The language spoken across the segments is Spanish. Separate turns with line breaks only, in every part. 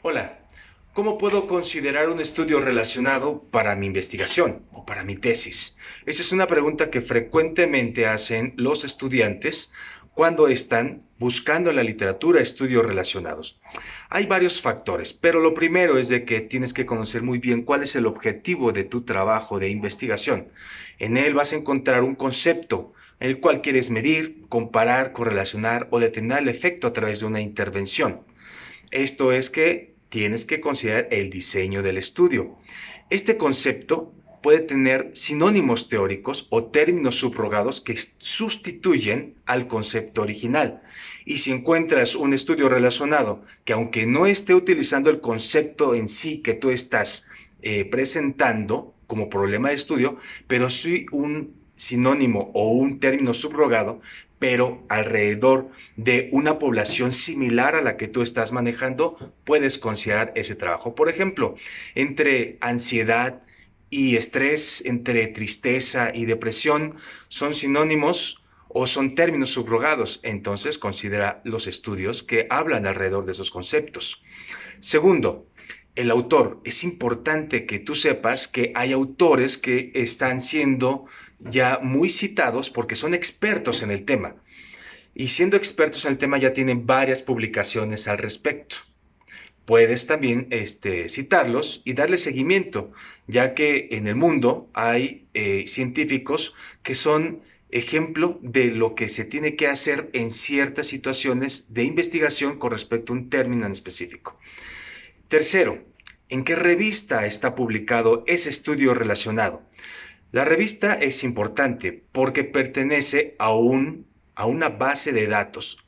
Hola, ¿cómo puedo considerar un estudio relacionado para mi investigación o para mi tesis? Esa es una pregunta que frecuentemente hacen los estudiantes cuando están buscando en la literatura estudios relacionados. Hay varios factores, pero lo primero es de que tienes que conocer muy bien cuál es el objetivo de tu trabajo de investigación. En él vas a encontrar un concepto, el cual quieres medir, comparar, correlacionar o determinar el efecto a través de una intervención. Esto es que tienes que considerar el diseño del estudio. Este concepto puede tener sinónimos teóricos o términos subrogados que sustituyen al concepto original. Y si encuentras un estudio relacionado que aunque no esté utilizando el concepto en sí que tú estás presentando como problema de estudio, pero sí un sinónimo o un término subrogado, pero alrededor de una población similar a la que tú estás manejando, puedes considerar ese trabajo. Por ejemplo, entre ansiedad y estrés, entre tristeza y depresión, son sinónimos o son términos subrogados. Entonces, considera los estudios que hablan alrededor de esos conceptos. Segundo, el autor. Es importante que tú sepas que hay autores que están siendo ya muy citados porque son expertos en el tema. Y siendo expertos en el tema ya tienen varias publicaciones al respecto. Puedes también citarlos y darle seguimiento, ya que en el mundo hay científicos que son ejemplo de lo que se tiene que hacer en ciertas situaciones de investigación con respecto a un término en específico. Tercero, ¿en qué revista está publicado ese estudio relacionado? La revista es importante porque pertenece a una base de datos.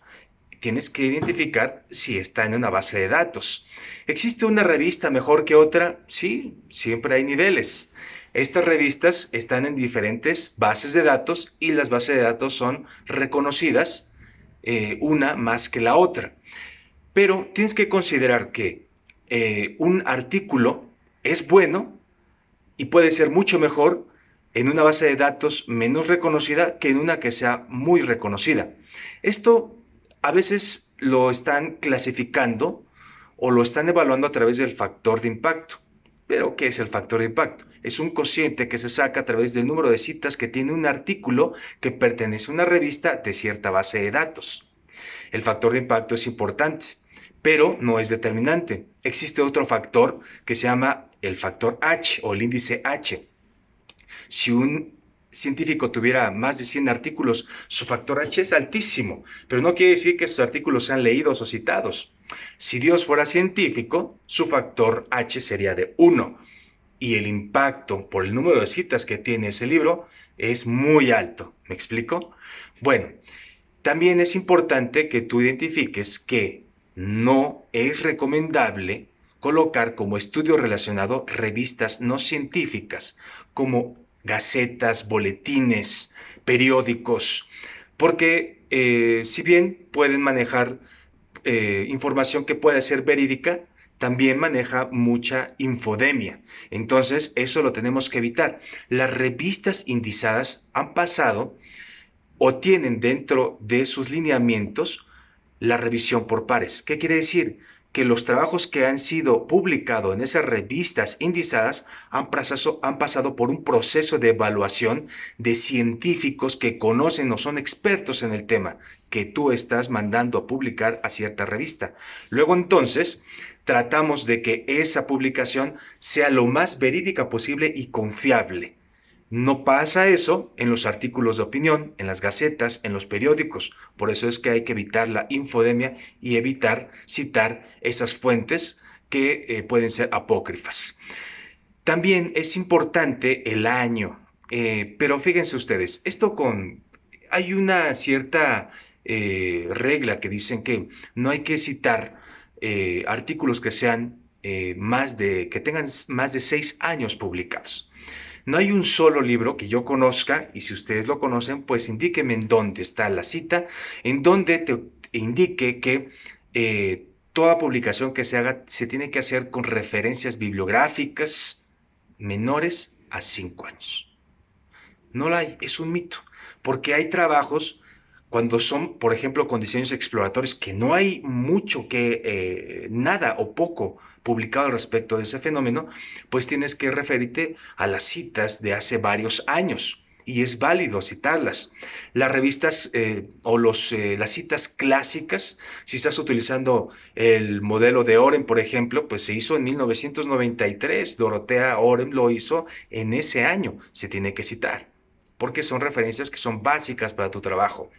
Tienes que identificar si está en una base de datos. ¿Existe una revista mejor que otra? Sí, siempre hay niveles. Estas revistas están en diferentes bases de datos y las bases de datos son reconocidas una más que la otra. Pero tienes que considerar que un artículo es bueno y puede ser mucho mejor en una base de datos menos reconocida que en una que sea muy reconocida. Esto a veces lo están clasificando o lo están evaluando a través del factor de impacto. Pero, ¿qué es el factor de impacto? Es un cociente que se saca a través del número de citas que tiene un artículo que pertenece a una revista de cierta base de datos. El factor de impacto es importante, pero no es determinante. Existe otro factor que se llama el factor H o el índice H. Si un científico tuviera más de 100 artículos, su factor H es altísimo, pero no quiere decir que sus artículos sean leídos o citados. Si Dios fuera científico, su factor H sería de 1 y el impacto por el número de citas que tiene ese libro es muy alto. ¿Me explico? Bueno, también es importante que tú identifiques que no es recomendable colocar como estudio relacionado revistas no científicas, como gacetas, boletines, periódicos, porque si bien pueden manejar información que puede ser verídica, también maneja mucha infodemia. Entonces, eso lo tenemos que evitar. Las revistas indizadas han pasado o tienen dentro de sus lineamientos la revisión por pares. ¿Qué quiere decir? Que los trabajos que han sido publicados en esas revistas indizadas han pasado por un proceso de evaluación de científicos que conocen o son expertos en el tema que tú estás mandando a publicar a cierta revista. Luego entonces tratamos de que esa publicación sea lo más verídica posible y confiable. No pasa eso en los artículos de opinión, en las gacetas, en los periódicos. Por eso es que hay que evitar la infodemia y evitar citar esas fuentes que pueden ser apócrifas. También es importante el año, pero fíjense ustedes, hay una cierta regla que dicen que no hay que citar artículos que sean que tengan más de 6 años publicados. No hay un solo libro que yo conozca, y si ustedes lo conocen, pues indíquenme en dónde está la cita, en donde te indique que toda publicación que se haga se tiene que hacer con referencias bibliográficas menores a 5 años. No la hay, es un mito, porque hay trabajos cuando son, por ejemplo, con diseños exploratorios, que no hay mucho nada o poco publicado al respecto de ese fenómeno, pues tienes que referirte a las citas de hace varios años. Y es válido citarlas. Las revistas las citas clásicas, si estás utilizando el modelo de Oren, por ejemplo, pues se hizo en 1993. Dorothea Oren lo hizo en ese año. Se tiene que citar, porque son referencias que son básicas para tu trabajo.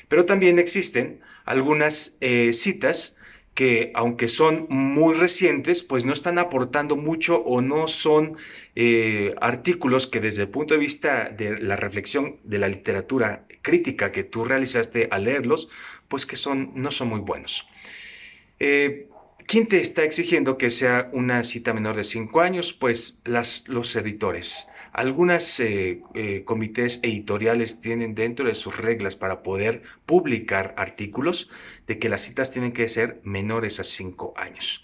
Pero también existen algunas citas que, aunque son muy recientes, pues no están aportando mucho o no son artículos que desde el punto de vista de la reflexión de la literatura crítica que tú realizaste al leerlos, pues que no son muy buenos. Eh, ¿Quién te está exigiendo que sea una cita menor de 5 años? Pues los editores. Algunas comités editoriales tienen dentro de sus reglas para poder publicar artículos de que las citas tienen que ser menores a 5 años.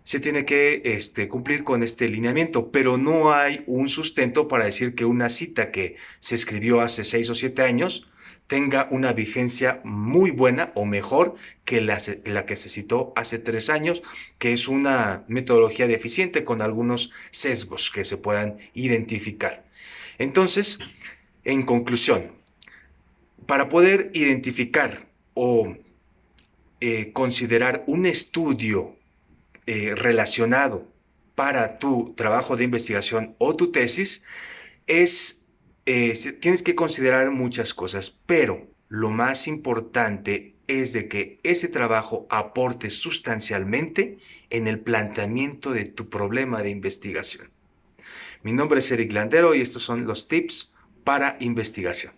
Se tiene que cumplir con este lineamiento, pero no hay un sustento para decir que una cita que se escribió hace 6 o 7 años tenga una vigencia muy buena o mejor que la que se citó hace 3 años, que es una metodología deficiente con algunos sesgos que se puedan identificar. Entonces, en conclusión, para poder identificar o considerar un estudio relacionado para tu trabajo de investigación o tu tesis, tienes que considerar muchas cosas, pero lo más importante es de que ese trabajo aporte sustancialmente en el planteamiento de tu problema de investigación. Mi nombre es Eric Landero y estos son los tips para investigación.